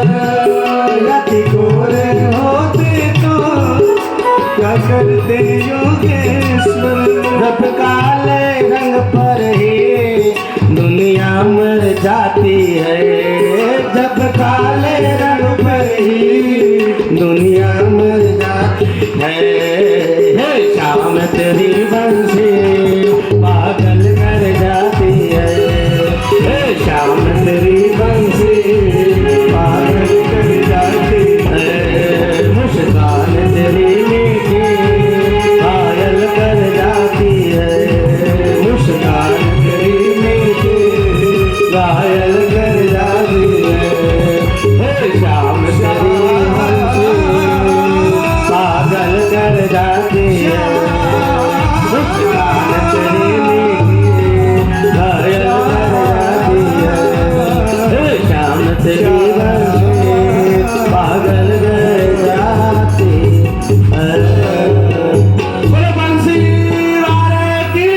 यति गोरे होते तो क्या करते योगेश्वर। जब काले रंग पर ही दुनिया मर जाती है, जब काले रंग पर ही दुनिया मर जाती है। शाम तेरी बंसी पागल कर जाती है, शाम तेरी बंसी पागल कर जाती है। मुस्कान तेरी मीठी पागल कर जाती है, मुस्कान तेरी मीठी घायल कर जाती है। शाम तेरी पागल कर जाती है, मुस्कान तेरी मीठी घायल कर जाती है। शाम तेरी पागल कर जाती है। बोलो बंसी वाले की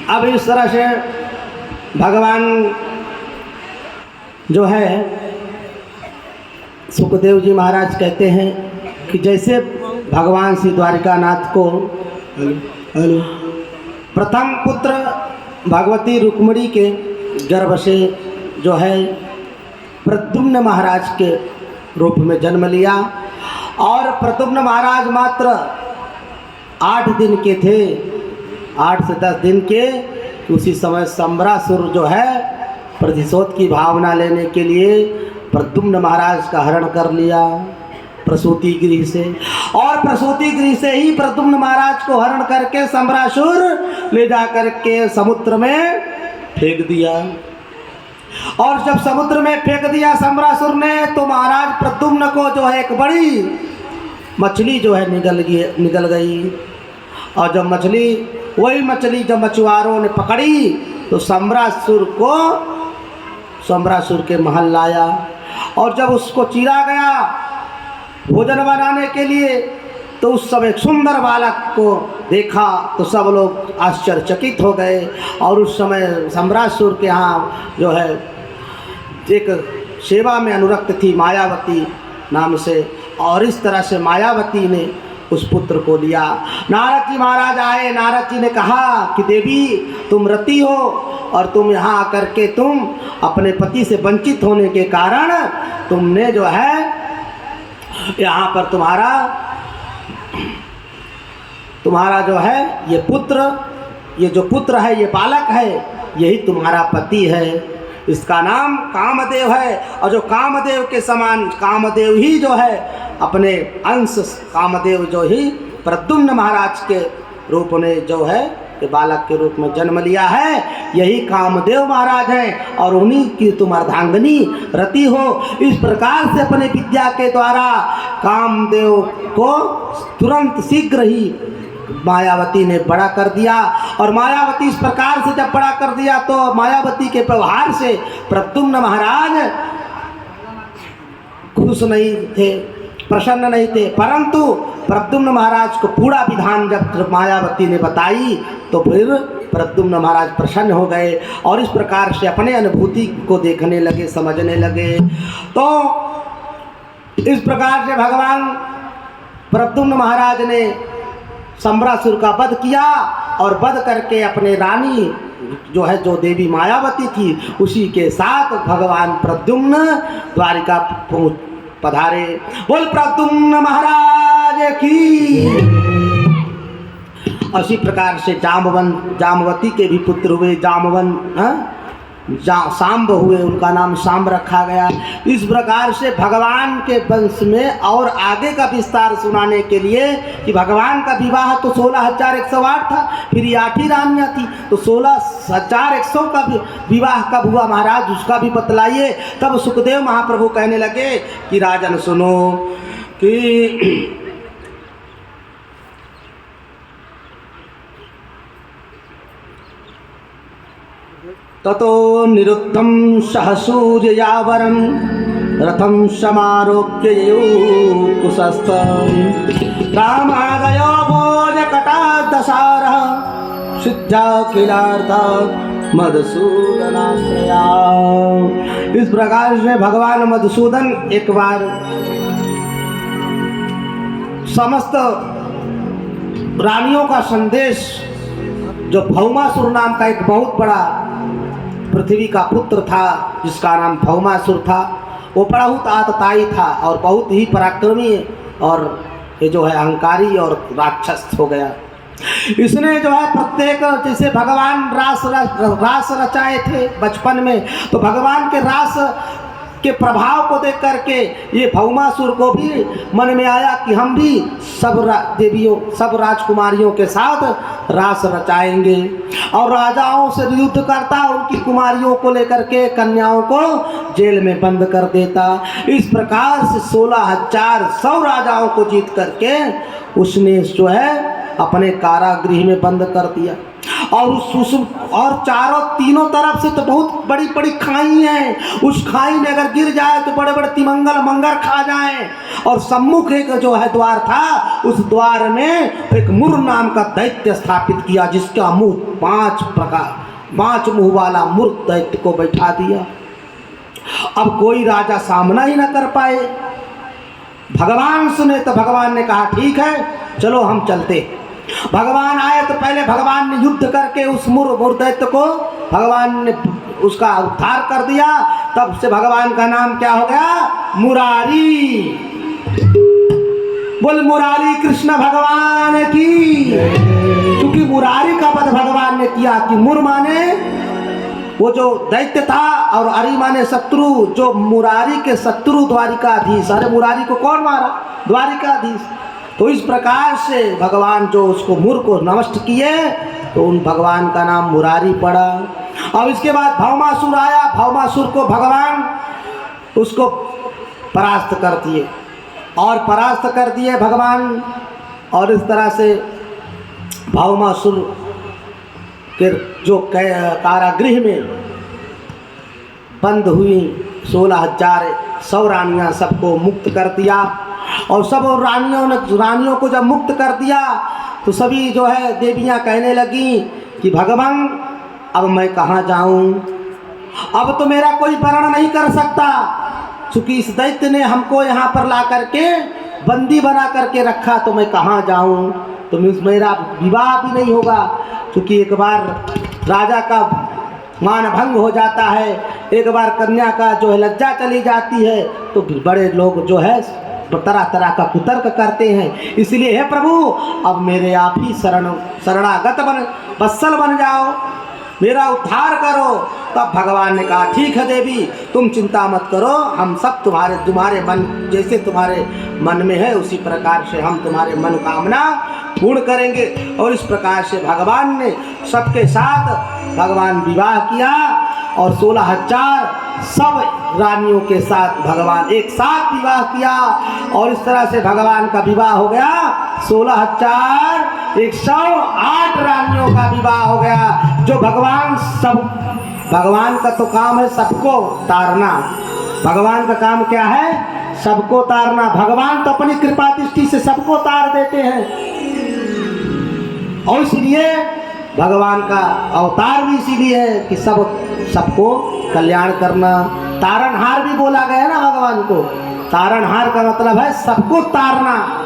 अब इस तरह से भगवान जो है सुखदेव जी महाराज कहते हैं कि जैसे भगवान श्री द्वारिकानाथ को प्रथम पुत्र भगवती रुक्मिणी के गर्भ से जो है प्रद्युम्न महाराज के रूप में जन्म लिया, और प्रद्युम्न महाराज मात्र 8 दिन के थे, 8 से 10 दिन के। उसी समय सम्रासुर जो है प्रतिशोध की भावना लेने के लिए प्रद्युम्न महाराज का हरण कर लिया प्रसूति गृह से, और प्रसूति गृह से ही प्रद्युम्न महाराज को हरण करके सम्रासुर ले जा करके समुद्र में फेंक दिया। और जब समुद्र में फेंक दिया सम्रासुर ने, तो महाराज प्रद्युम्न को जो है एक बड़ी मछली जो है निगल गई। और जब वही मछली जब मछुआरों ने पकड़ी तो सम्रासुर के महल लाया, और जब उसको चीरा गया भोजन बनाने के लिए, तो उस समय एक सुंदर बालक को देखा तो सब लोग आश्चर्यचकित हो गए। और उस समय सम्रासुर के यहाँ जो है एक सेवा में अनुरक्त थी मायावती नाम से, और इस तरह से मायावती ने उस पुत्र को लिया। नारद जी महाराज आए, नारद जी ने कहा कि देवी तुम रति हो, और तुम यहाँ आकर के तुम अपने पति से वंचित होने के कारण तुमने जो है यहाँ पर तुम्हारा जो है ये जो पुत्र है, ये बालक है, यही तुम्हारा पति है। इसका नाम कामदेव है, और जो कामदेव के समान कामदेव ही जो है अपने अंश कामदेव जो ही प्रद्युम्न महाराज के रूप में जो है कि बालक के रूप में जन्म लिया है, यही कामदेव महाराज हैं, और उन्हीं की तुम अर्धांगिनी रति हो। इस प्रकार से अपने विद्या के द्वारा कामदेव को तुरंत शीघ्र ही मायावती ने बड़ा कर दिया। और मायावती इस प्रकार से जब बड़ा कर दिया, तो मायावती के व्यवहार से प्रद्युम्न महाराज खुश नहीं थे, प्रसन्न नहीं थे, परंतु प्रद्युम्न महाराज को पूरा विधान जब मायावती ने बताई तो फिर प्रद्युम्न महाराज प्रसन्न हो गए, और इस प्रकार से अपने अनुभूति को देखने लगे, समझने लगे। तो इस प्रकार से भगवान प्रद्युम्न महाराज ने सम्रासुर का वध किया, और वध करके अपने रानी जो है जो देवी मायावती थी उसी के साथ भगवान प्रद्युम्न द्वारिका पधारे। बोल प्रद्युम्न महाराज की। उसी प्रकार से जामवती के भी पुत्र हुए, सांब हुए, उनका नाम सांब रखा गया। इस प्रकार से भगवान के वंश में और आगे का विस्तार सुनाने के लिए कि भगवान का विवाह तो 16,108 था, फिर ये 8 ही रानियाँ थी, तो 16,100 का विवाह कब हुआ महाराज, उसका भी बतलाइए। तब सुखदेव महाप्रभु कहने लगे कि राजन सुनो कि ततो निरुद्धं सहसूर्यावरं रथं समारोप्य कुशस्थं रामादयो भोजकटादशारः सिद्धाखिलार्थ मधुसूदनाश्रया। इस प्रकार से भगवान मधुसूदन एक बार समस्त रानियों का संदेश, जो भौमासुर नाम का एक बहुत बड़ा पृथ्वी का पुत्र था जिसका नाम भौमासुर था, वो बहुत आतताई था और बहुत ही पराक्रमी और ये जो है अहंकारी और राक्षस हो गया। इसने जो है प्रत्येक, जैसे भगवान रास रचाए थे बचपन में, तो भगवान के रास के प्रभाव को देख करके ये भौमासुर को भी मन में आया कि हम भी सब देवियों, सब राजकुमारियों के साथ रास रचाएंगे और राजाओं से युद्ध करता, उनकी कुमारियों को लेकर के कन्याओं को जेल में बंद कर देता। इस प्रकार से 16,100 राजाओं को जीत करके उसने जो है अपने कारागृह में बंद कर दिया। और चारों तीनों तरफ से तो बहुत बड़ी बड़ी खाई हैं, उस खाई में अगर गिर जाए तो बड़े बड़े तिमंगल मंगर खा जाएं। और सम्मुख एक जो है द्वार था, उस द्वार में एक मुर नाम का दैत्य स्थापित किया, जिसका मुंह 5 मुंह वाला मुर दैत्य को बैठा दिया। अब कोई राजा सामना ही न कर पाए। भगवान सुने तो भगवान ने कहा ठीक है चलो हम चलते। भगवान आए तो पहले भगवान ने युद्ध करके उस मुर दैत्य को भगवान ने उसका उद्धार कर दिया। तब से भगवान का नाम क्या हो गया? मुरारी। बोल मुरारी कृष्ण भगवान की। क्योंकि मुरारी का पद भगवान ने किया कि मुर माने वो जो दैत्य था और अरि माने शत्रु, जो मुरारी के शत्रु द्वारिकाधीश। अरे मुरारी को कौन मारा? द्वारिकाधीश। तो इस प्रकार से भगवान जो उसको मुर को नष्ट किए तो उन भगवान का नाम मुरारी पड़ा। अब इसके बाद भौमासुर आया। भौमासुर को भगवान उसको परास्त कर दिए भगवान। और इस तरह से भौमासुर के जो कारागृह में बंद हुई 16,100 रानियां, सबको मुक्त कर दिया। और सब रानियों को जब मुक्त कर दिया तो सभी जो है देवियां कहने लगी कि भगवान अब मैं कहाँ जाऊं, अब तो मेरा कोई वर्ण नहीं कर सकता, क्योंकि इस दैत्य ने हमको यहाँ पर ला करके बंदी बना करके रखा, तो मैं कहाँ जाऊं, तो मेरा विवाह भी नहीं होगा, क्योंकि एक बार राजा का मान भंग हो जाता है, एक बार कन्या का जो है लज्जा चली जाती है, तो बड़े लोग जो है तरह तरह का कुतर्क करते हैं। इसलिए हे प्रभु अब मेरे आप ही शरणागत वत्सल बन जाओ, मेरा उद्धार करो। तब भगवान ने कहा ठीक है देवी तुम चिंता मत करो, हम सब तुम्हारे मन जैसे तुम्हारे मन में है उसी प्रकार से हम तुम्हारे मनोकामना पूर्ण करेंगे। और इस प्रकार से भगवान ने सबके साथ भगवान विवाह किया और 16,000 सब रानियों के साथ भगवान एक साथ विवाह किया। और इस तरह से भगवान का विवाह हो गया, 16,108 रानियों का विवाह हो गया। जो भगवान का तो काम है सबको तारना। भगवान का काम क्या है? सबको तारना। भगवान तो अपनी कृपा दृष्टि से सबको तार देते हैं, और इसलिए भगवान का अवतार भी इसीलिए है कि सबको कल्याण करना। तारणहार भी बोला गया ना भगवान को। तारणहार का मतलब है सबको तारना।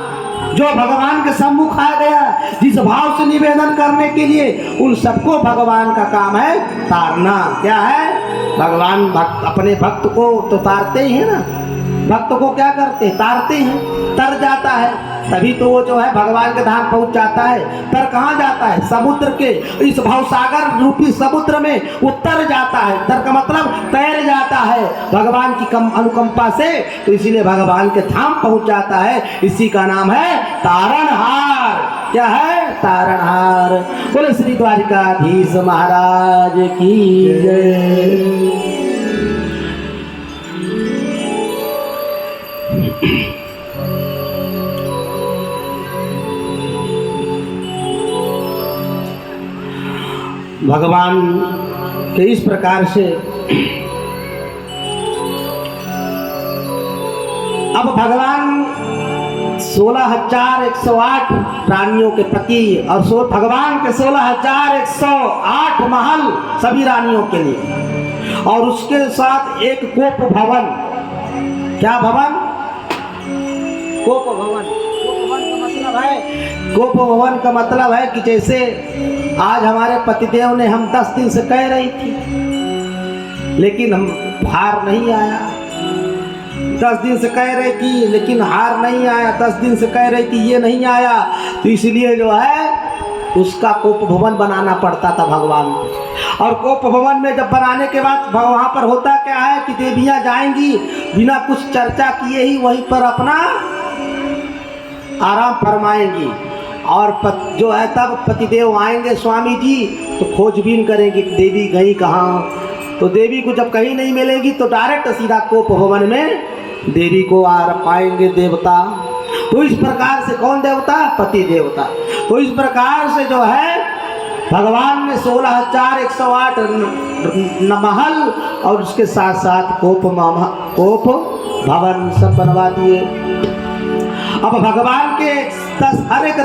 जो भगवान के सम्मुख आ गया जिस भाव से निवेदन करने के लिए, उन सबको भगवान का काम है तारना। क्या है? भगवान अपने भक्त को तो तारते ही है ना। भक्त को क्या करते? तारते हैं, तर जाता है, तभी तो वो जो है भगवान के धाम पहुंच जाता है। तर कहाँ जाता है? समुद्र के इस भवसागर रूपी समुद्र में वो तर जाता है। तर का मतलब तैर जाता है भगवान की अनुकंपा से, तो इसीलिए भगवान के धाम पहुंच जाता है। इसी का नाम है तारणहार। क्या है? तारणहार। बोले श्री द्वारिकाधीश महाराज की जय। भगवान के इस प्रकार से अब भगवान 16,108 रानियों के पति और भगवान के 16,108 महल सभी रानियों के लिए, और उसके साथ एक कोप भवन। क्या भवन? कोप भवन। कोप भवन का मतलब है कि जैसे आज हमारे पतिदेव ने हम 10 दिन से कह रही थी लेकिन हम हार नहीं आया, 10 दिन से कह रही थी लेकिन हार नहीं आया, 10 दिन से कह रही थी ये नहीं आया, तो इसलिए जो है उसका कोप भवन बनाना पड़ता था भगवान को। और कोप भवन में जब बनाने के बाद वहाँ पर होता क्या है कि देवियाँ जाएंगी बिना कुछ चर्चा किए ही वहीं पर अपना आराम फरमाएंगी, और जो है तब पतिदेव आएंगे स्वामी जी तो खोजबीन करेंगे कि देवी गई कहाँ। तो देवी को जब कहीं नहीं मिलेगी तो डायरेक्ट सीधा कोप भवन में देवी को आ पाएंगे देवता। तो इस प्रकार से कौन देवता? पति देवता। तो इस प्रकार से जो है भगवान ने 16,108 महल और उसके साथ साथ कोप भवन सब बनवा दिए। अब भगवान के 10 हर एक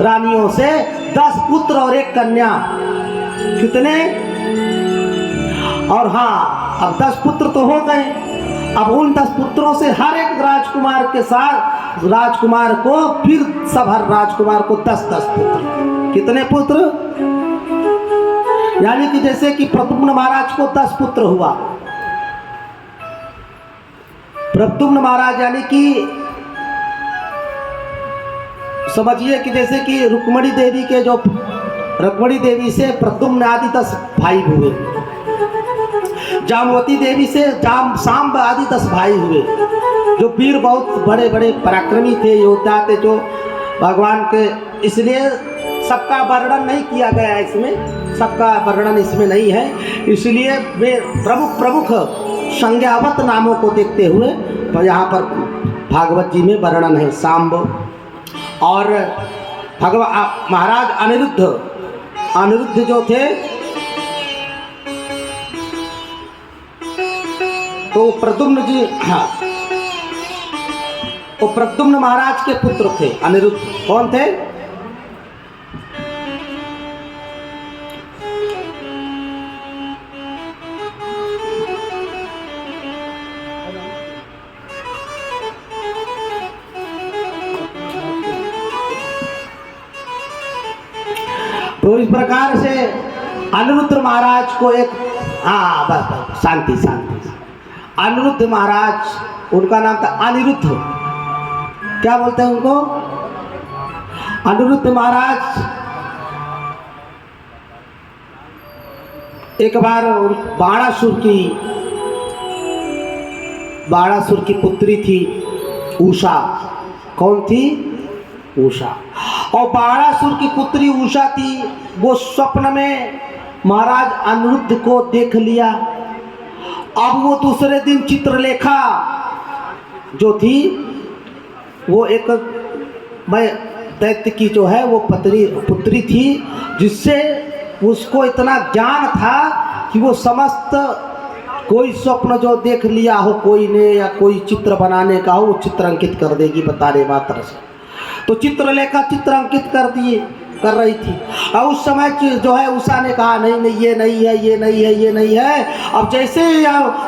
रानियों से 10 पुत्र और 1 कन्या। कितने? और हाँ, अब 10 पुत्र तो हो गए। अब उन 10 पुत्रों से हर एक राजकुमार के साथ राजकुमार को फिर सब हर राजकुमार को 10-10 पुत्र। कितने पुत्र? यानी कि जैसे कि प्रद्युम्न महाराज को 10 पुत्र हुआ। प्रद्युम्न महाराज यानी कि समझिए कि जैसे कि रुक्मणी देवी से प्रद्युम्न आदि 10 भाई हुए, जामवती देवी से सांब आदि 10 भाई हुए, जो वीर बहुत बड़े बड़े पराक्रमी थे, योद्धा थे जो भगवान के। इसलिए सबका वर्णन नहीं किया गया इसमें, सबका वर्णन इसमें नहीं है, इसलिए वे प्रमुख संज्ञावत नामों को देखते हुए यहाँ पर भागवत जी में वर्णन है। सांब और महाराज अनिरुद्ध जो थे तो प्रद्युम्न जी, हाँ, वो प्रद्युम्न महाराज के पुत्र थे अनिरुद्ध। कौन थे? तो इस प्रकार से अनिरुद्ध महाराज को एक, हाँ बस शांति शांति, अनिरुद्ध महाराज उनका नाम था अनिरुद्ध। क्या बोलते हैं उनको? अनिरुद्ध महाराज एक बार बाणासुर की पुत्री थी उषा। कौन थी? उषा। और बाणासुर की पुत्री उषा थी, वो स्वप्न में महाराज अनिरुद्ध को देख लिया। अब वो दूसरे दिन चित्रलेखा जो थी वो एक दैत्य की जो है वो पुत्री थी, जिससे उसको इतना ज्ञान था कि वो समस्त कोई स्वप्न जो देख लिया हो कोई ने या कोई चित्र बनाने का हो वो चित्र अंकित कर देगी बताने मात्र से। तो चित्रलेखा चित्र अंकित कर रही थी। और उस समय जो है उषा ने कहा नहीं नहीं ये नहीं है, ये नहीं है, ये नहीं है। अब जैसे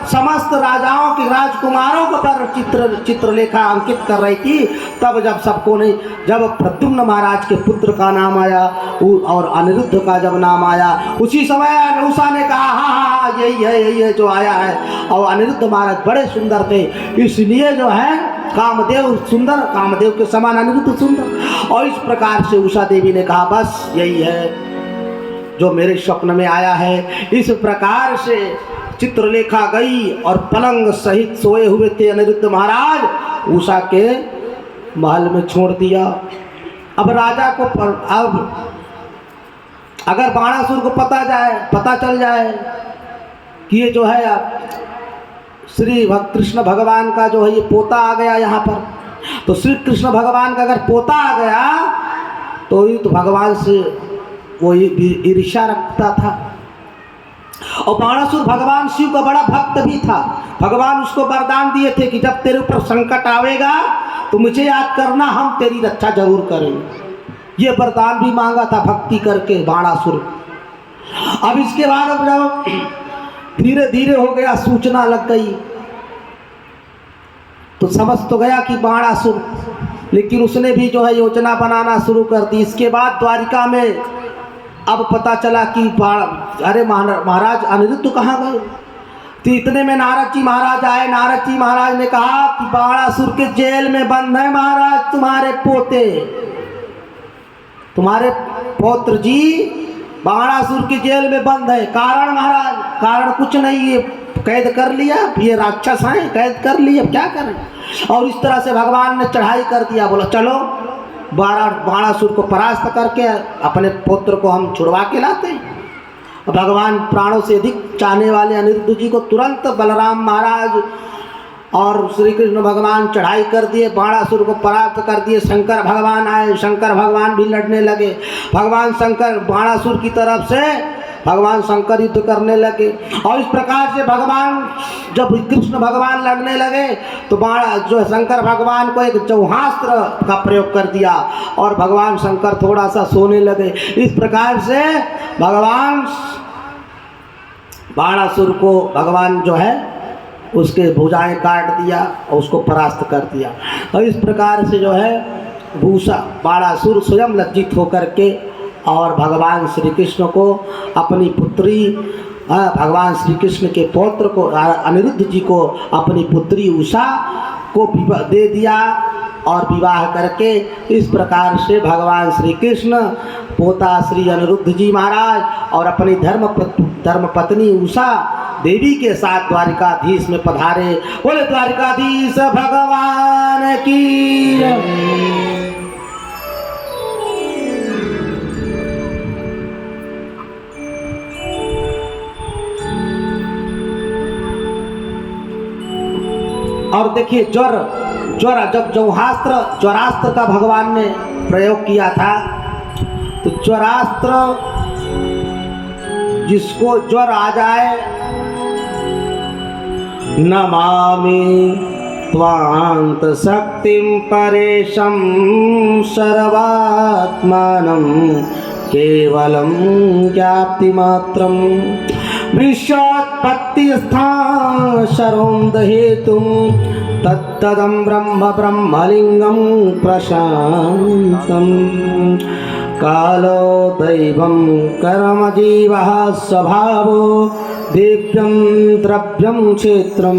समस्त राजाओं के राजकुमारों के पर चित्रलेखा अंकित कर रही थी, तब जब सबको नहीं, जब प्रद्युम्न महाराज के पुत्र का नाम आया और अनिरुद्ध का जब नाम आया, उसी समय उषा ने कहा हाँ यही है जो आया है। और अनिरुद्ध महाराज बड़े सुंदर थे, इसलिए जो है कामदेव सुंदर, कामदेव के समान अनिरुद्ध सुंदर। और इस प्रकार से उषा देवी ने कहा बस यही है जो मेरे स्वप्न में आया है। इस प्रकार से चित्रलेखा गई और पलंग सहित सोए हुए थे अनिरुद्ध महाराज, उषा के महल में छोड़ दिया। अब राजा को अब अगर बाणासुर को पता चल जाए कि ये जो है श्री कृष्ण भगवान का जो है ये पोता आ गया यहाँ पर, तो श्री कृष्ण भगवान का अगर पोता आ गया तो ये तो भगवान से वो ईर्ष्या रखता था। और बाणासुर भगवान शिव का बड़ा भक्त भी था। भगवान उसको वरदान दिए थे कि जब तेरे ऊपर संकट आवेगा तो मुझे याद करना, हम तेरी रक्षा जरूर करेंगे। ये वरदान भी मांगा था भक्ति करके बाणासुर। अब इसके बाद अब जब धीरे धीरे हो गया, सूचना लग गई, तो समझ तो गया कि बाणासुर, लेकिन उसने भी जो है योजना बनाना शुरू कर दी। इसके बाद द्वारिका में अब पता चला कि अरे महाराज अनिरुद्ध कहाँ गए। तो इतने में नारद जी महाराज आए। नारद जी महाराज ने कहा कि बाणासुर के जेल में बंद है महाराज तुम्हारे पोते, तुम्हारे पौत्र जी बाणासुर के जेल में बंद है। कारण महाराज, कारण कुछ नहीं, ये कैद कर लिया, ये राक्षस हैं, कैद कर लिए, अब क्या करें। और इस तरह से भगवान ने चढ़ाई कर दिया। बोला चलो बाणासुर को परास्त करके अपने पुत्र को हम छुड़वा के लाते हैं। भगवान प्राणों से अधिक चाहने वाले अनिरुद्ध जी को तुरंत बलराम महाराज और श्री कृष्ण भगवान चढ़ाई कर दिए, बाणासुर को परास्त कर दिए। शंकर भगवान आए, शंकर भगवान भी लड़ने लगे। भगवान शंकर बाणासुर की तरफ से भगवान शंकर युद्ध करने लगे। और इस प्रकार से भगवान जब कृष्ण भगवान लड़ने लगे तो जो शंकर भगवान को एक चौहास्त्र का प्रयोग कर दिया और भगवान शंकर थोड़ा सा सोने लगे। इस प्रकार से भगवान बाणासुर को भगवान जो है उसके भुजाएं काट दिया और उसको परास्त कर दिया। और इस प्रकार से जो है भूषा बाणासुर स्वयं लज्जित होकर के और भगवान श्री कृष्ण को अपनी पुत्री, भगवान श्री कृष्ण के पौत्र को अनिरुद्ध जी को अपनी पुत्री उषा को दे दिया और विवाह करके इस प्रकार से भगवान श्री कृष्ण पोता श्री अनिरुद्ध जी महाराज और अपनी धर्म पत्नी उषा देवी के साथ द्वारिकाधीश में पधारे। बोले द्वारिकाधीश भगवान की। और देखिए जब ज्वरास्त्र का भगवान ने प्रयोग किया था, तो ज्वरास्त्र जिसको ज्वर आ जाए, नमामि त्वांत शक्तिं परेशं सर्वात्मानं केवलं ज्ञाप्तिमात्रं विश्वोत्पत्तिस्थानं शरोन्दहेतुं तत्तदं ब्रह्मलिङ्गं प्रशान्तं कालो दैवं कर्मजीवः स्वभावो दिव्यं द्रव्यं क्षेत्रं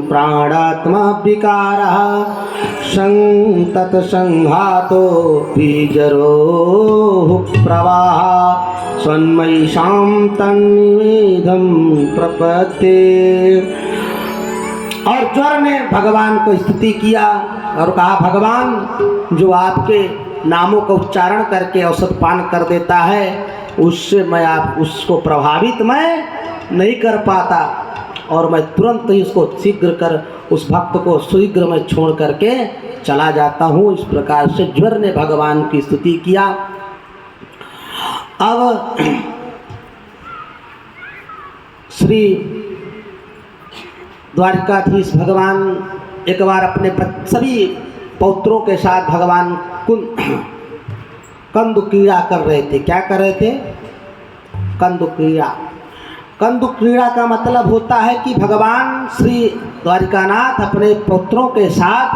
प्राणात्मा विकारः तत्संघातो बीजरो प्रवाह स्वन्मयीशां तन्निवेदं प्रपद्ये। और ज्वर ने भगवान को स्तुति किया और कहा, भगवान जो आपके नामों का उच्चारण करके औषध पान कर देता है, उससे मैं उसको प्रभावित मैं नहीं कर पाता और मैं तुरंत ही उसको शीघ्र कर उस भक्त को शीघ्र में छोड़ करके चला जाता हूँ। इस प्रकार से ज्वर ने भगवान की स्तुति किया। अब श्री द्वारिकाधीश भगवान एक बार अपने सभी पौत्रों के साथ भगवान कंदु क्रीड़ा कर रहे थे। क्या कर रहे थे? कंदु क्रीड़ा। कंदु क्रीड़ा का मतलब होता है कि भगवान श्री द्वारिकानाथ अपने पुत्रों के साथ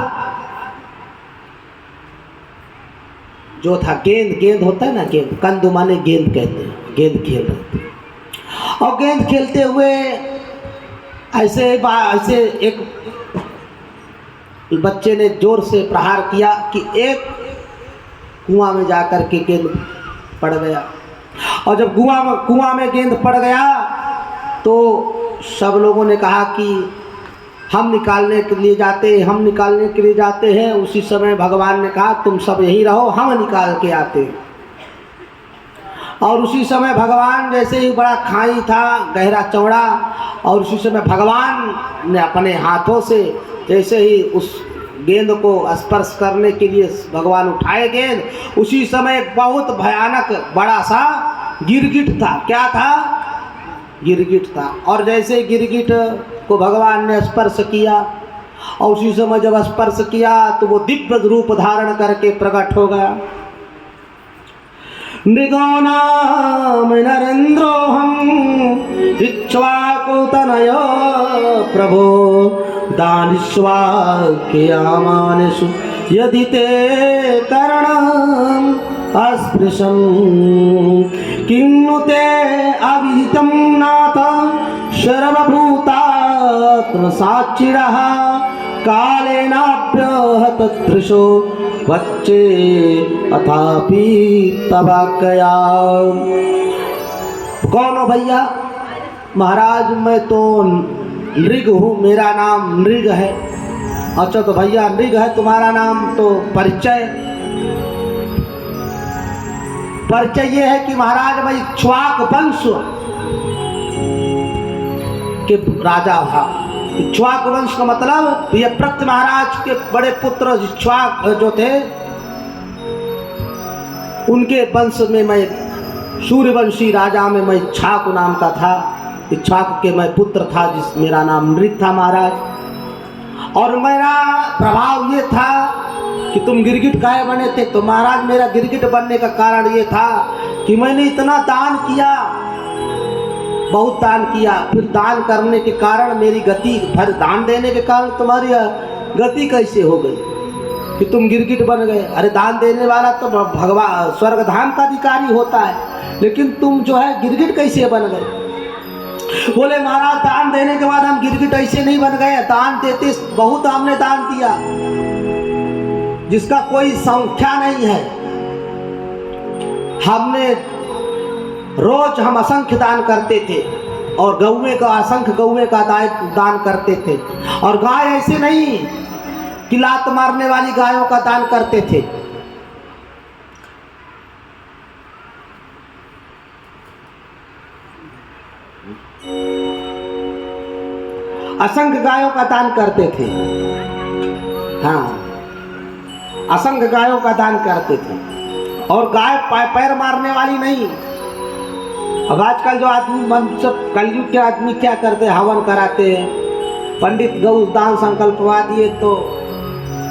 जो था गेंद होता है ना, गेंद, कंदु माने गेंद कहते हैं, गेंद खेल रहे थे। और गेंद खेलते हुए ऐसे एक बच्चे ने जोर से प्रहार किया कि एक कुआं में जाकर के गेंद पड़ गया। और जब कुआं में गेंद पड़ गया तो सब लोगों ने कहा कि हम निकालने के लिए जाते हैं। उसी समय भगवान ने कहा, तुम सब यहीं रहो, हम निकाल के आते हैं। और उसी समय भगवान, जैसे ही बड़ा खाई था गहरा चौड़ा, और उसी समय भगवान ने अपने हाथों से जैसे ही उस गेंद को स्पर्श करने के लिए भगवान उठाए गेंद, उसी समय एक बहुत भयानक बड़ा सा गिरगिट था। क्या था? गिरगिट था। और जैसे गिरगिट को भगवान ने स्पर्श किया और उसी समय जब स्पर्श किया तो वो दिव्य रूप धारण करके प्रकट हो गया। नृगो नाम नरेन्द्रोऽहं इक्ष्वाकुतनयो प्रभो दानिष्वाक्यमानेषु यदि ते करणम् अस्पृशं किन्नु ते अविहितं नाथ सर्वभूतात्मसाक्षिणः कालेनाप्यहतदृशो वच्चे अथापि तवाक्यया। कौन हो भैया? महाराज मैं तो नृग हूँ, मेरा नाम नृग है। अच्छा तो भैया नृग है तुम्हारा नाम, तो परिचय ये है कि महाराज मैं इक्ष्वाक वंश के राजा था। इक्ष्वाक वंश का मतलब ये प्रत महाराज के बड़े पुत्र इक्ष्वाक जो थे उनके वंश में मैं सूर्यवंशी राजा में मैं इक्ष्वाक नाम का था। इक्ष्वाक के मैं पुत्र था, जिस मेरा नाम नृग था महाराज। और मेरा प्रभाव ये था कि तुम गिरगिट गाय बने थे, तो महाराज मेरा गिरगिट बनने का कारण ये था कि मैंने इतना दान किया, बहुत दान किया। फिर दान करने के कारण मेरी गति, फिर दान देने के कारण तुम्हारी गति कैसे हो गई कि तुम गिरगिट बन गए? अरे दान देने वाला तो भगवान स्वर्ग धाम का अधिकारी होता है, लेकिन तुम जो है गिरगिट कैसे बन गए? बोले महाराज दान देने के बाद हम गिरगिट ऐसे नहीं बन गए, दान देते बहुत हमने दान दिया जिसका कोई संख्या नहीं है। हमने रोज हम असंख्य दान करते थे और गौवे का असंख्य गौवे का दान करते थे। और गाय ऐसे नहीं कि लात मारने वाली गायों का दान करते थे। असंख्य गायों का दान करते थे। हाँ, असंख्य गायों का दान करते थे। और गाय पैर मारने वाली नहीं। अब आजकल जो आदमी सब कलयुग के आदमी क्या करते हैं, हवन कराते हैं। पंडित गौ दान संकल्पवा दिए तो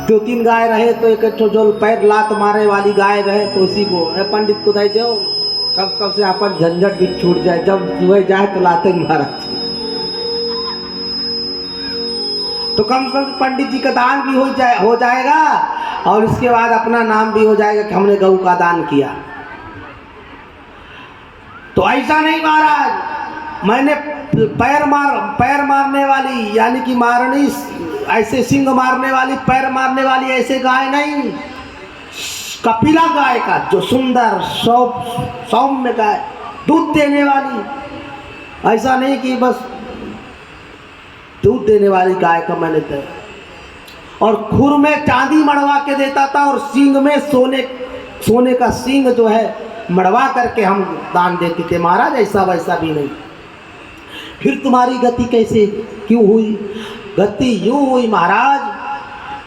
2-3 गाय रहे तो एक जो पैर लात मारने वाली गाय रहे तो उसी को पंडित को दे दो, कब से अपन झंझट भी छूट जाए। जब सुबह जाए तो लाते मारा, तो कम से कम पंडित जी का दान भी हो जाएगा और इसके बाद अपना नाम भी हो जाएगा कि हमने गऊ का दान किया। तो ऐसा नहीं महाराज, मैंने पैर मारने वाली यानी कि मारनी ऐसे सिंग मारने वाली, पैर मारने वाली ऐसे गाय नहीं, कपिला गाय का जो सुंदर सौम्य गाय, दूध देने वाली। ऐसा नहीं कि बस दूध देने वाली गाय का मैंने दिया। और खुर में चांदी मड़वा के देता था और सींग में सोने का सींग जो है मड़वा करके हम दान देते थे महाराज। ऐसा वैसा भी नहीं। फिर तुम्हारी गति कैसे क्यों हुई? गति यूँ हुई महाराज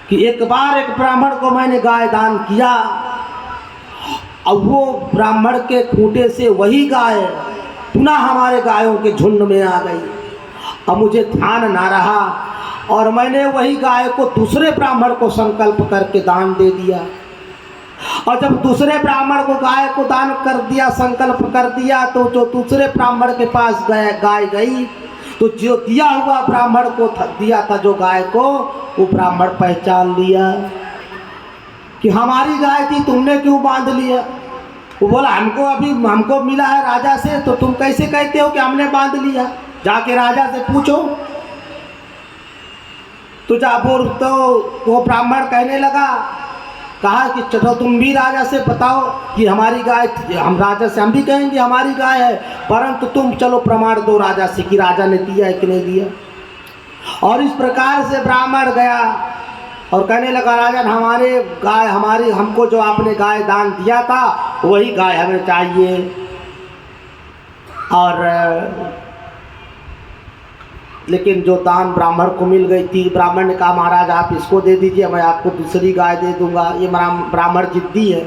कि एक बार एक ब्राह्मण को मैंने गाय दान किया। अब वो ब्राह्मण के खूंटे से वही गाय पुनः हमारे गायों के झुंड में आ गई। अब मुझे ध्यान ना रहा और मैंने वही गाय को दूसरे ब्राह्मण को संकल्प करके दान दे दिया। और जब दूसरे ब्राह्मण को गाय को दान कर दिया, संकल्प कर दिया, तो जो दूसरे ब्राह्मण के पास गाय गई तो जो दिया हुआ ब्राह्मण को दिया था जो गाय को, वो ब्राह्मण पहचान लिया कि हमारी गाय थी, तुमने क्यों बांध लिया? वो बोला हमको मिला है राजा से, तो तुम कैसे कहते हो कि हमने बांध लिया? जाके राजा से पूछो। तो वो ब्राह्मण कहने लगा, कहा कि चलो तुम भी राजा से बताओ कि हमारी गाय, हम राजा से हम भी कहेंगे हमारी गाय है, परंतु तुम चलो प्रमाण दो राजा से कि राजा ने दिया है कि नहीं दिया। और इस प्रकार से ब्राह्मण गया और कहने लगा, राजन हमारी हमको जो आपने गाय दान दिया था वही गाय हमें चाहिए। और लेकिन जो दान ब्राह्मण को मिल गई थी, ब्राह्मण ने कहा महाराज आप इसको दे दीजिए, मैं आपको दूसरी गाय दे दूंगा। ये ब्राह्मण जिद्दी है।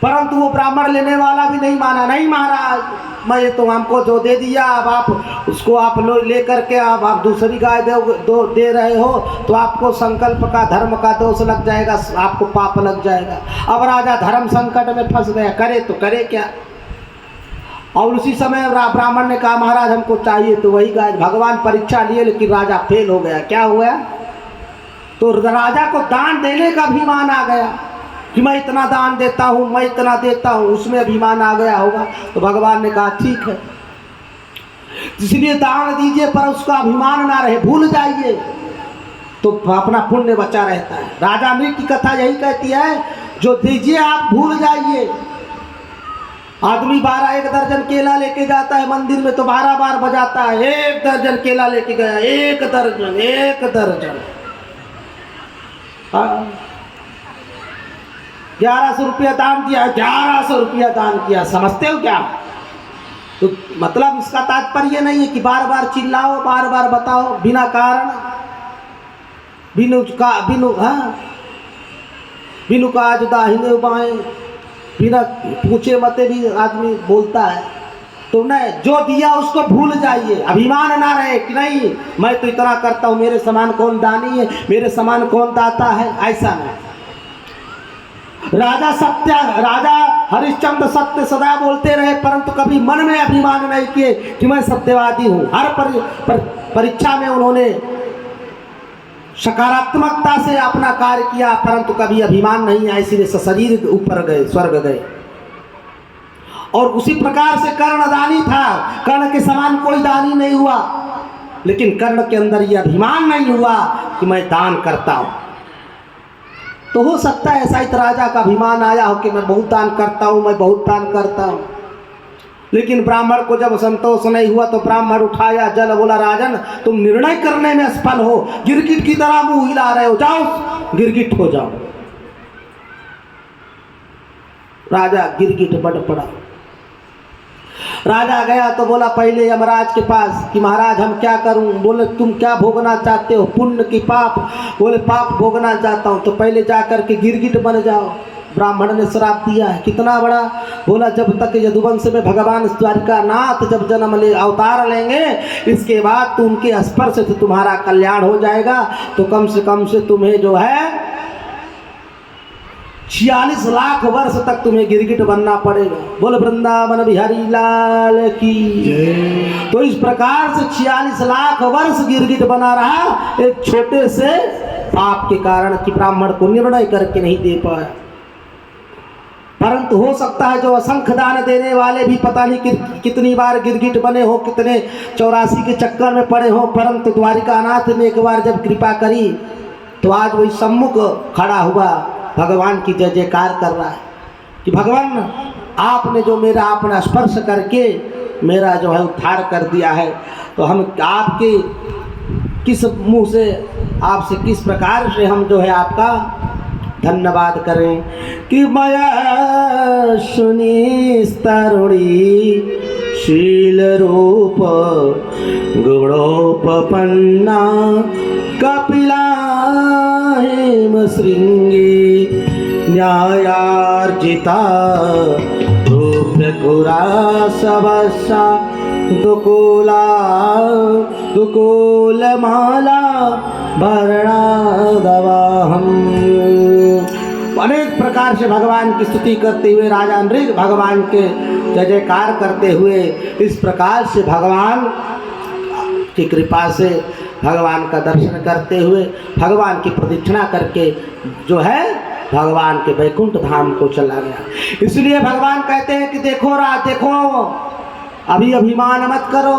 परंतु वो ब्राह्मण लेने वाला भी नहीं माना, नहीं महाराज मैं तो हमको जो दे दिया अब आप उसको आप ले करके अब आप दूसरी गाय दे रहे हो तो आपको संकल्प का धर्म का दोष लग जाएगा, आपको पाप लग जाएगा। अब राजा धर्म संकट में फंस गया, करे तो करे क्या। और उसी समय ब्राह्मण ने कहा महाराज हमको चाहिए तो वही गाय। भगवान परीक्षा लिए लेकिन राजा फेल हो गया। क्या हुआ? तो राजा को दान देने का अभिमान आ गया कि मैं इतना दान देता हूँ, मैं इतना देता हूँ, उसमें अभिमान आ गया होगा। तो भगवान ने कहा ठीक है, इसलिए दान दीजिए पर उसका अभिमान ना रहे, भूल जाइए तो अपना पुण्य बचा रहता है। राजा अमृत की कथा यही कहती है, जो दीजिए आप भूल जाइए। आदमी 1 दर्जन केला लेके जाता है मंदिर में तो 12 बार बजाता है, 1 दर्जन केला लेके गया, 1 दर्जन 1 दर्जन। 1100 रुपया दान दिया, 1100 रुपया दान किया, समझते हो क्या? तो मतलब इसका तात्पर्य नहीं है कि बार बार चिल्लाओ, बार बार बताओ बिना कारण, बिनु काज दाहिने बाएं, बिना पूछे मते भी आदमी बोलता है। तो नहीं, जो दिया उसको भूल जाइए, अभिमान ना रहे कि नहीं मैं तो इतना करता हूँ, मेरे समान कौन दानी है, मेरे समान कौन दाता है, ऐसा नहीं। राजा हरिश्चंद्र सत्य सदा बोलते रहे परंतु कभी मन में अभिमान नहीं किए कि मैं सत्यवादी हूँ। हर परीक्षा में उन्होंने सकारात्मकता से अपना कार्य किया परंतु कभी अभिमान नहीं आया, इसीलिए सशरीर ऊपर गए, स्वर्ग गए। और उसी प्रकार से कर्ण दानी था, कर्ण के समान कोई दानी नहीं हुआ, लेकिन कर्ण के अंदर यह अभिमान नहीं हुआ कि मैं दान करता हूँ। तो हो सकता है ऐसा ही राजा का अभिमान आया हो कि मैं बहुत दान करता हूँ, मैं बहुत दान करता हूँ। लेकिन ब्राह्मण को जब संतोष नहीं हुआ तो ब्राह्मण उठाया जल, बोला राजन तुम निर्णय करने में असफल हो, गिरगिट की तरह मुंह हिला रहे हो, जाओ गिरगिट हो जाओ। राजा गिरगिट बढ़ पड़ा। राजा गया तो बोला पहले यमराज के पास कि महाराज हम क्या करूं? बोले तुम क्या भोगना चाहते हो, पुण्य की पाप? बोले पाप भोगना चाहता हूं। तो पहले जाकर के गिरगिट बन जाओ। ब्राह्मण ने श्राप दिया है, कितना बड़ा? बोला जब तक यदुवंश में भगवान द्वारिका नाथ जब जन्म ले अवतार लेंगे, इसके बाद तो उनके स्पर्श से तुम्हारा कल्याण हो जाएगा। तो कम से तुम्हें जो है 46 लाख वर्ष तक तुम्हें गिरगिट बनना पड़ेगा। बोले वृंदावन बिहारी लाल की। तो इस प्रकार से 46 लाख वर्ष गिरगिट बना रहा एक छोटे से पाप के कारण कि ब्राह्मण को निर्णय करके नहीं दे पाया। परंतु हो सकता है जो असंख्य दान देने वाले भी पता नहीं कितनी बार गिरगिट बने हो, कितने 84 के चक्कर में पड़े हो, परंतु द्वारिकानाथ ने एक बार जब कृपा करी तो आज वही सम्मुख खड़ा हुआ, भगवान की जय जयकार कर रहा है कि भगवान आपने जो मेरा आपने स्पर्श करके मेरा जो है उद्धार कर दिया है। तो हम आपके किस मुंह से, आपसे किस प्रकार से हम जो है आपका धन्यवाद करें कि मया सुनी तरुणी शील रूप गुणोपपन्ना कपिला हेम श्रृंगी न्यायार्जिता रूपकुरा सबसा दुकूलमाला भरणादवाहम। अनेक प्रकार से भगवान की स्तुति करते हुए राजा नृग भगवान के जय जयकार करते हुए इस प्रकार से भगवान की कृपा से भगवान का दर्शन करते हुए भगवान की प्रदक्षिणा करके जो है भगवान के वैकुंठ धाम को चला गया। इसलिए भगवान कहते हैं कि देखो अभी अभिमान मत करो।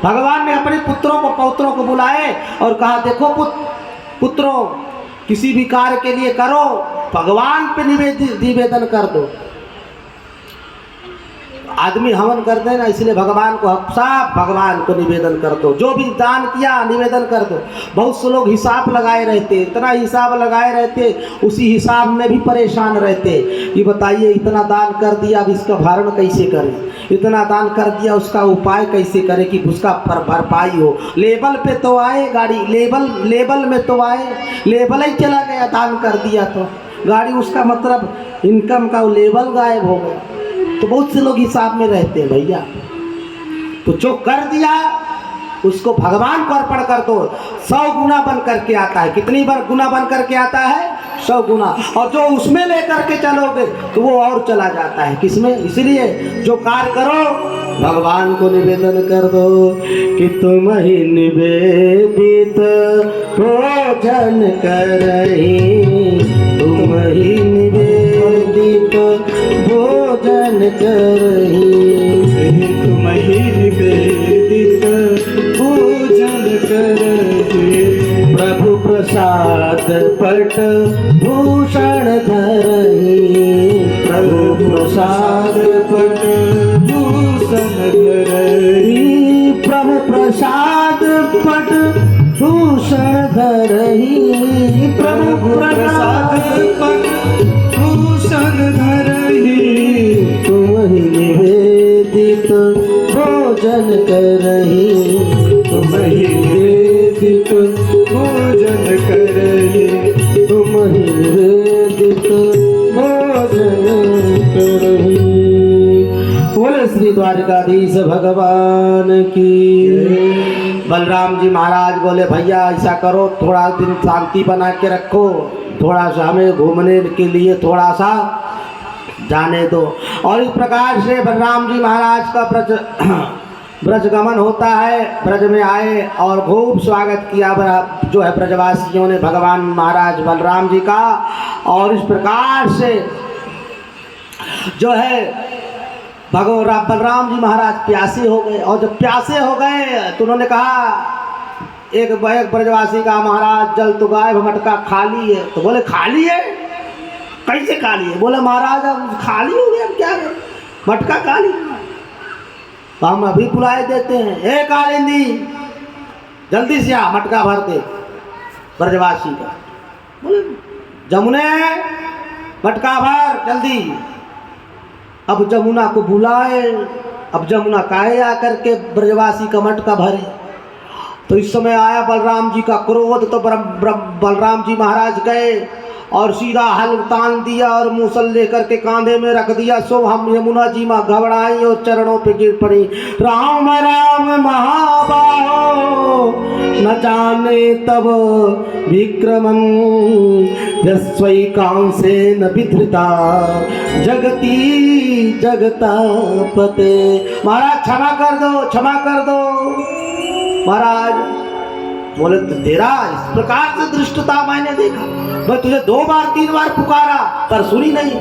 भगवान ने अपने पुत्रों को पौत्रों को बुलाए और कहा देखो पुत्रों किसी भी कार्य के लिए करो, भगवान पे निवेदन कर दो। आदमी हवन कर दे ना, इसलिए भगवान को साफ भगवान को निवेदन कर दो। जो भी दान किया निवेदन कर दो। बहुत से लोग हिसाब लगाए रहते, इतना हिसाब लगाए रहते, उसी हिसाब में भी परेशान रहते। ये बताइए इतना दान कर दिया, अब इसका भरण कैसे करें? इतना दान कर दिया, उसका उपाय कैसे करें कि उसका भरपाई हो? लेबल पे तो आए गाड़ी, लेबल में तो आए, लेबल ही चला गया दान कर दिया तो गाड़ी, उसका मतलब इनकम का लेवल गायब हो गया। तो बहुत से लोग हिसाब में रहते हैं भैया। तो जो कर दिया उसको भगवान को अर्पण कर दो, 100 गुना बन करके आता है। कितनी बार गुना बन करके आता है? 100 गुना। और जो उसमें लेकर के चलोगे तो वो और चला जाता है। किसमें? इसलिए जो कार्य करो भगवान को निवेदन कर दो कि तुम ही निवेदित भोजन करही, तुम ही निवेदित भोजन करही, तुम ही निवेदित भोजन करही। प्रभु प्रसाद पट भूषण धरही, प्रभु प्रसाद पट भूषण धरही, प्रभु प्रसाद पट भूषण धरही, प्रभु प्रसाद पट भूषण धरही। तुम ही निवेदित भोजन करही, तुम ही निवेदित भोजन करही, तुम ही निवेदित भोजन करही। बोले श्री द्वारिकाधीश भगवान की। बलराम जी महाराज बोले भैया ऐसा करो, थोड़ा दिन शांति बना के रखो, थोड़ा सा हमें घूमने के लिए थोड़ा सा जाने दो। और इस प्रकार से बलराम जी महाराज का ब्रज गमन होता है। ब्रज में आए और खूब स्वागत किया जो है ब्रजवासियों ने भगवान महाराज बलराम जी का। और इस प्रकार से जो है बलराम जी महाराज प्यासे हो गए। और जब प्यासे हो गए तो उन्होंने कहा एक ब्रजवासी का, महाराज जल तो गायब, मटका खाली है। तो बोले खाली है? कैसे खाली है? बोले महाराज अब खाली हो गया, अब क्या करें, मटका खाली। तो हम अभी बुलाए देते हैं, ए कालिंदी जल्दी से आ, मटका भर दे ब्रजवासी का। बोले जमुने मटका भर जल्दी। अब जमुना को बुलाए। अब जमुना काहे आकर के ब्रजवासी का मटका भरे। तो इस समय आया बलराम जी का क्रोध। तो बलराम जी महाराज गए और सीधा हल तान दिया और मूसल लेकर के कांधे में रख दिया। सो हम यमुना जी माँ घबराई और चरणों पे गिर पड़ी। राम राम महाबाहो न जाने तब विक्रमं, यस्वै कांसे न विधृता जगती जगतापते। महाराज क्षमा कर दो, क्षमा कर दो। महाराज बोले तो तेरा इस प्रकार से दृष्टता मैंने देखा, मैं तुझे 2 बार 3 बार पुकारा पर सुनी नहीं।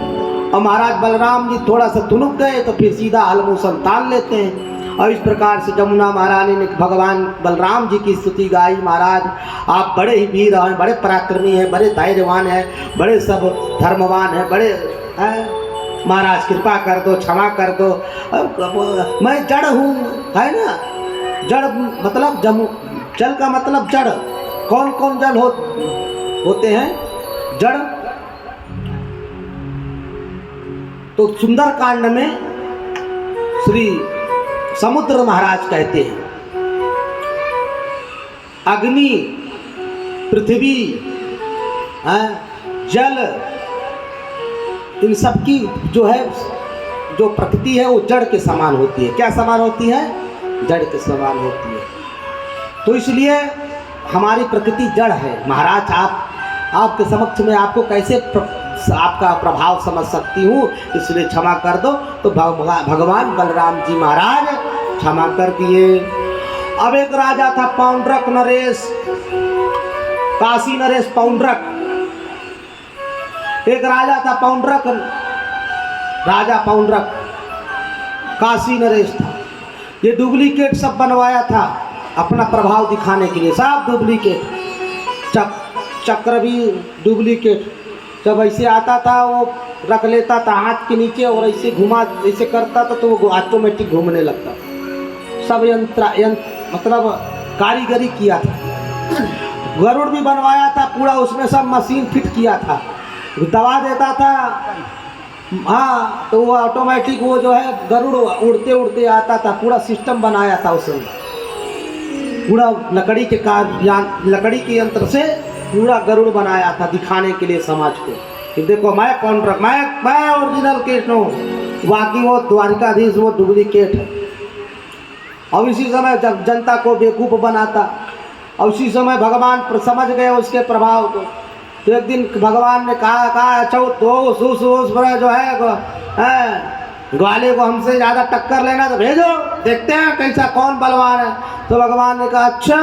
और महाराज बलराम जी थोड़ा सा तुनुक गए तो फिर सीधा हलमूसल तान लेते हैं। और इस प्रकार से जमुना महारानी ने भगवान बलराम जी की स्तुति गाई। महाराज आप बड़े ही वीर हैं, बड़े पराक्रमी हैं, बड़े धैर्यवान हैं, बड़े सब धर्मवान हैं, बड़े हैं। महाराज कृपा कर दो, क्षमा कर दो। मैं जड़ हूँ, है ना। जड़ मतलब जल का मतलब जड़। कौन कौन जल होते हैं? जड़। तो सुंदर कांड में श्री समुद्र महाराज कहते हैं अग्नि, पृथ्वी, जल, इन सब की जो है जो प्रकृति है वो जड़ के समान होती है। क्या समान होती है? जड़ के समान होती है। तो इसलिए हमारी प्रकृति जड़ है। महाराज आपके समक्ष में आपको कैसे आपका प्रभाव समझ सकती हूँ, इसलिए क्षमा कर दो। तो भगवान बलराम जी महाराज क्षमा कर दिए। अब एक राजा था पौंड्रक नरेश, काशी नरेश पौंड्रक। एक राजा था पौंड्रक, राजा पौंड्रक काशी नरेश था। ये डुप्लीकेट सब बनवाया था अपना प्रभाव दिखाने के लिए, सब डुप्लीकेट। चक्र भी डुप्लीकेट। जब ऐसे आता था वो रख लेता था हाथ के नीचे और ऐसे घुमा, ऐसे करता था तो वो ऑटोमेटिक घूमने लगता था। सब यंत्र मतलब कारीगरी किया था। गरुड़ भी बनवाया था पूरा, उसमें सब मशीन फिट किया था। दबा देता था, हाँ, तो वो ऑटोमेटिक वो जो है गरुड़ उड़ते उड़ते आता था। पूरा सिस्टम बनाया था उसने, पूरा लकड़ी के यंत्र से पूरा गरुड़ बनाया था दिखाने के लिए समाज को। कि देखो मैं कॉन्ट्रैक्ट, मैं ओरिजिनल कृष्ण हूँ, बाकी वो द्वारिकाधीश वो डुप्लीकेट है। अब इसी समय जब जनता को बेवकूफ़ बनाता, और उसी समय भगवान समझ गए उसके प्रभाव को। तो एक दिन भगवान ने कहा अच्छा दोष बड़ा जो है ग्वाले को हमसे ज़्यादा टक्कर लेना तो भेजो, देखते हैं कैसा कौन बलवान है। तो भगवान ने कहा अच्छा,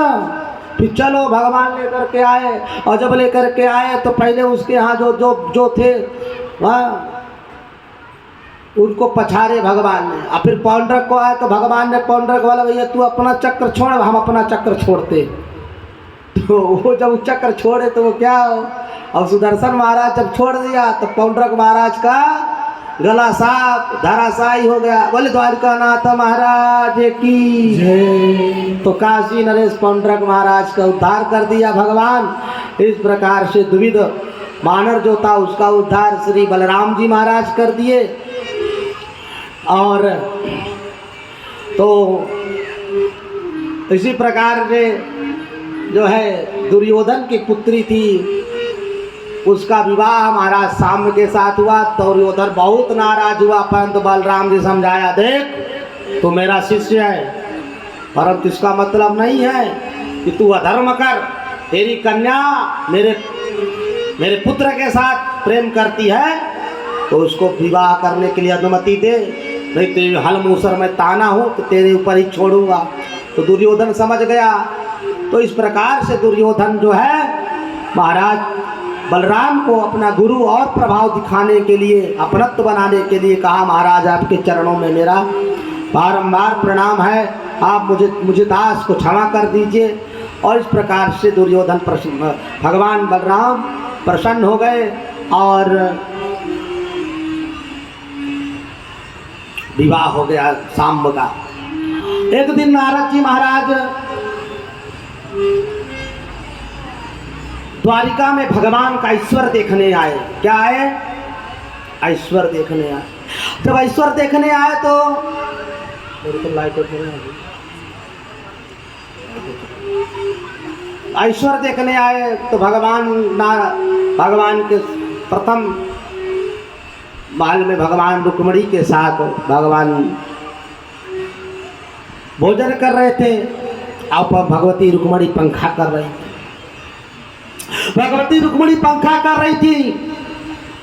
फिर चलो। भगवान लेकर के आए, और जब लेकर के आए तो पहले उसके यहाँ जो थे वहाँ उनको पछारे भगवान ने। और फिर पौंड्रक को आए तो भगवान ने पौंड्रक वाला, भैया तू अपना चक्र छोड़, हम अपना चक्र छोड़ते। तो वो जब चक्र छोड़े तो वो क्या हो, और सुदर्शन महाराज जब छोड़ दिया तो पौंड्रक महाराज का गला साफ धराशायी हो गया। बोले द्वारिकानाथ महाराज की जय। तो काशी नरेश पौंड्रक महाराज का उद्धार कर दिया भगवान। इस प्रकार से द्विविध वानर जो था उसका उद्धार श्री बलराम जी महाराज कर दिए। और तो इसी प्रकार से जो है दुर्योधन की पुत्री थी, उसका विवाह महाराज साम्य के साथ हुआ। तो दुर्योधन बहुत नाराज हुआ, परंतु बलराम जी समझाया, देख तू मेरा शिष्य है, परंतु इसका मतलब नहीं है कि तू अधर्म कर। तेरी कन्या मेरे पुत्र के साथ प्रेम करती है तो उसको विवाह करने के लिए अनुमति दे, नहीं तेरे हल मूसर में ताना हूँ तो तेरे ऊपर ही छोड़ूंगा। तो दुर्योधन समझ गया। तो इस प्रकार से दुर्योधन जो है महाराज बलराम को अपना गुरु और प्रभाव दिखाने के लिए, अपनत्व बनाने के लिए कहा, महाराज आपके चरणों में मेरा बारंबार प्रणाम है, आप मुझे दास को क्षमा कर दीजिए। और इस प्रकार से दुर्योधन भगवान बलराम प्रसन्न हो गए और विवाह हो गया सांब का। एक दिन नारद जी महाराज द्वारिका में भगवान का ऐश्वर्य देखने आए। क्या आए? ऐश्वर्य देखने आए। जब ऐश्वर्य देखने आए तो ऐश्वर्य देखने आए तो भगवान के प्रथम महल में भगवान रुक्मिणी के साथ भगवान भोजन कर रहे थे। आप भगवती रुक्मिणी पंखा कर रही थी। भगवती रुक्मिणी पंखा कर रही थी।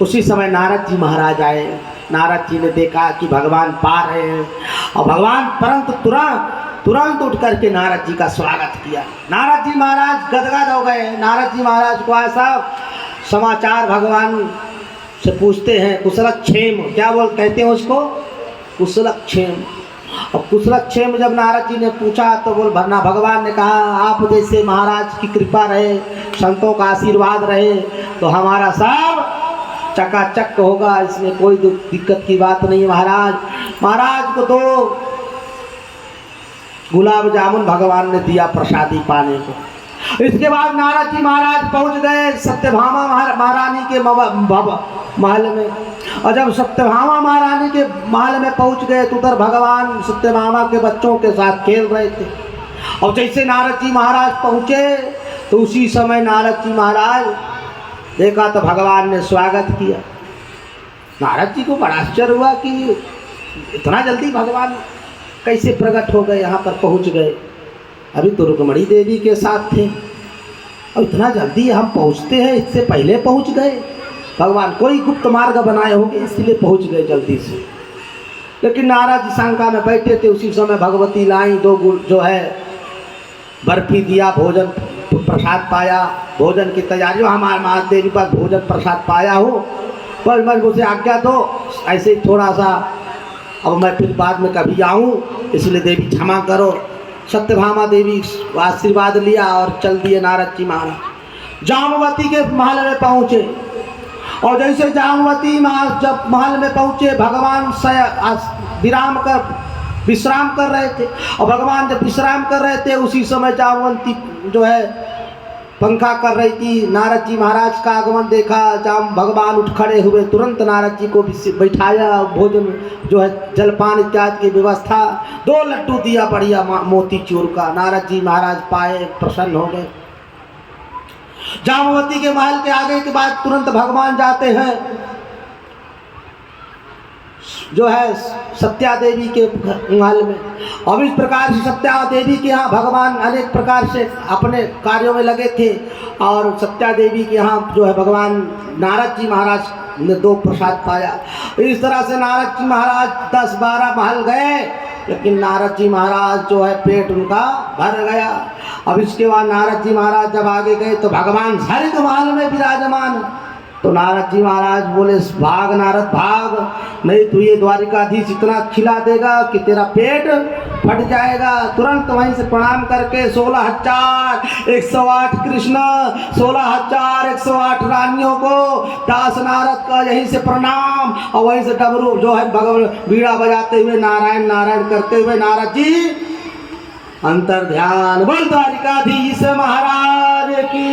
उसी समय नारद जी महाराज आए। नारद जी ने देखा कि भगवान पा रहे हैं, और भगवान परंतु तुरंत उठ करके नारद जी का स्वागत किया। नारद जी महाराज गदगद हो गए। नारद जी महाराज को ऐसा समाचार भगवान से पूछते हैं, कुशलक्षेम, क्या कहते हैं उसको? कुशलक्षेम। और कुशलक्षेम जब नारद जी ने पूछा तो भरना भगवान ने कहा, आप जैसे महाराज की कृपा रहे, संतों का आशीर्वाद रहे तो हमारा सब चकाचक होगा, इसमें कोई दिक्कत की बात नहीं है। महाराज को तो गुलाब जामुन भगवान ने दिया प्रसादी पाने को। इसके बाद नारद जी महाराज पहुंच गए सत्यभामा महारानी के महल में। और जब सत्यभामा महारानी के महल में पहुंच गए तो उधर भगवान सत्यभामा के बच्चों के साथ खेल रहे थे। और जैसे नारद जी महाराज पहुंचे तो उसी समय नारद जी महाराज देखा तो भगवान ने स्वागत किया। नारद जी को बड़ा आश्चर्य हुआ कि इतना जल्दी भगवान कैसे प्रकट हो गए, यहाँ पर पहुँच गए। अभी तो रुक्मिणी देवी के साथ थे और इतना जल्दी हम पहुँचते हैं, इससे पहले पहुँच गए। भगवान कोई गुप्त मार्ग बनाए होंगे इसलिए पहुँच गए जल्दी से। लेकिन नारद जी शंका में बैठे थे। उसी समय भगवती लाई दो जो है बर्फी दिया, भोजन प्रसाद पाया, भोजन की तैयारी। हमारे महादेवी पर भोजन प्रसाद पाया हो, पर मैं मुझे आज्ञा दो, ऐसे ही थोड़ा सा, अब मैं फिर बाद में कभी आऊँ, इसलिए देवी क्षमा करो। सत्यभामा देवी आशीर्वाद लिया और चल दिए नारद जी महाराज। जामवती के महल में पहुँचे और जैसे जामवती जब महल में पहुँचे भगवान विश्राम कर रहे थे। और भगवान जब विश्राम कर रहे थे उसी समय जामवती जो है पंखा कर रही थी। नारद जी महाराज का आगमन देखा, भगवान उठ खड़े हुए, तुरंत नारद जी को बैठाया, भोजन जो है जलपान इत्यादि की व्यवस्था, 2 लड्डू दिया बढ़िया मोती चूर का। नारद जी महाराज पाए, प्रसन्न हो गए। जामवती के महल के आगे के बाद तुरंत भगवान जाते हैं जो है सत्या देवी के महल में। अब इस प्रकार से सत्या देवी के यहाँ भगवान अनेक प्रकार से अपने कार्यों में लगे थे, और सत्या देवी के यहाँ जो है भगवान नारद जी महाराज ने 2 प्रसाद पाया। इस तरह से नारद जी महाराज 10-12 महल गए, लेकिन नारद जी महाराज जो है पेट उनका भर गया। अब इसके बाद नारद जी महाराज जब आगे गए तो भगवान हर एक महल में विराजमान। तो नारद जी महाराज बोले, भाग नारद भाग, नहीं तो ये द्वारिकाधीश इतना खिला देगा कि तेरा पेट फट जाएगा। तुरंत वहीं से प्रणाम करके 16,108 कृष्ण, 16,108 रानियों को दास नारद का यहीं से प्रणाम, और वहीं से डमरू जो है भगवान बीड़ा बजाते हुए नारायण नारायण करते हुए नारद जी अंतर ध्यान। बोल द्वारिकाधीश महाराज की।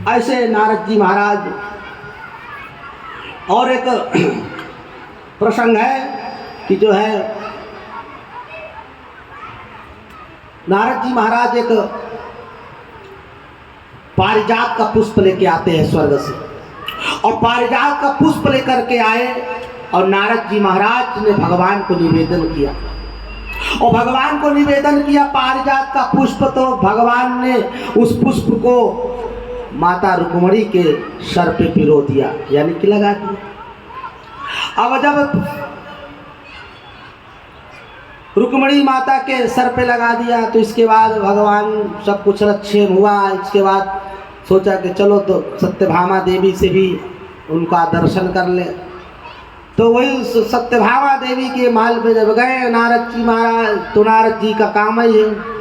ऐसे नारद जी महाराज। और एक प्रसंग है कि जो है नारद जी महाराज एक पारिजात का पुष्प लेके आते हैं स्वर्ग से, और पारिजात का पुष्प लेकर के आए और नारद जी महाराज ने भगवान को निवेदन किया, और भगवान को निवेदन किया पारिजात का पुष्प। तो भगवान ने उस पुष्प को माता रुक्मणी के सर पे पिरो दिया, यानी कि लगा दिया। अब जब रुक्मणी माता के सर पे लगा दिया तो इसके बाद भगवान सब कुछ रक्षेम हुआ। इसके बाद सोचा कि चलो तो सत्यभामा देवी से भी उनका दर्शन कर ले। तो वही सत्यभामा देवी के महल में जब गए नारद जी महाराज, तो नारद जी का काम ही है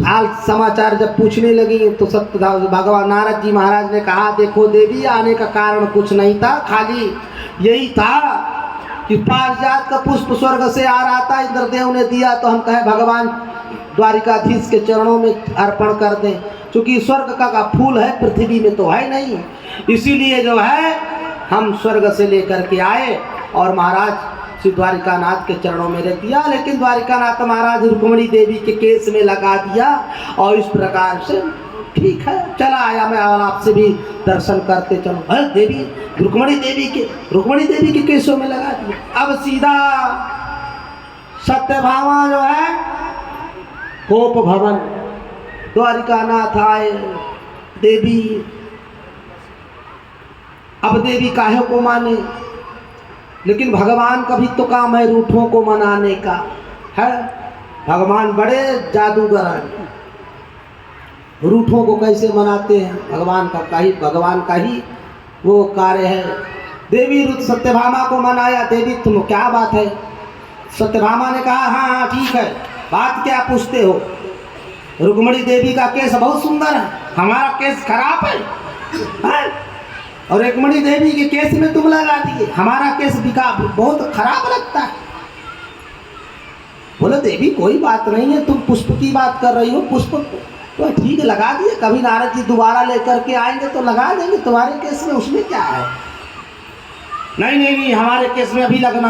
हाल समाचार जब पूछने लगी तो सत्य भगवान नारद जी महाराज ने कहा, देखो देवी, आने का कारण कुछ नहीं था, खाली यही था कि पारिजात का पुष्प स्वर्ग से आ रहा था, इंद्रदेव ने दिया तो हम कहे भगवान द्वारिकाधीश के चरणों में अर्पण कर दें, क्योंकि स्वर्ग का फूल है, पृथ्वी में तो है नहीं, इसीलिए जो है हम स्वर्ग से लेकर के आए और महाराज श्री द्वारिकानाथ के चरणों में रख दिया। लेकिन द्वारिकानाथ महाराज रुक्मणी देवी के केस में लगा दिया, और इस प्रकार से ठीक है चला आया मैं, और आपसे भी दर्शन करते चलो। अरे देवी रुक्मणी देवी के केसों में लगा दिया। अब सीधा सत्यभामा जो है कोप भवन, द्वारिकानाथ आए। देवी, अब देवी काहे को माने, लेकिन भगवान का भी तो काम है रूठों को मनाने का है। भगवान बड़े जादूगर हैं, रूठों को कैसे मनाते हैं भगवान का ही वो कार्य है। देवी सत्यभामा को मनाया। देवी तुम क्या बात है? सत्यभामा ने कहा हाँ ठीक है, बात क्या पूछते हो? रुक्मणी देवी का केस बहुत सुंदर है, हमारा केस खराब है? और रुक्मणी देवी के केस में तुम लगा दिए, हमारा केस बिका बहुत खराब लगता है। बोले देवी कोई बात नहीं है, तुम पुष्प की बात कर रही हो, पुष्प तो ठीक लगा दिए, कभी नारद जी दोबारा लेकर के आएंगे तो लगा देंगे, तुम्हारे केस में उसमें क्या है? नहीं हमारे केस में अभी लगना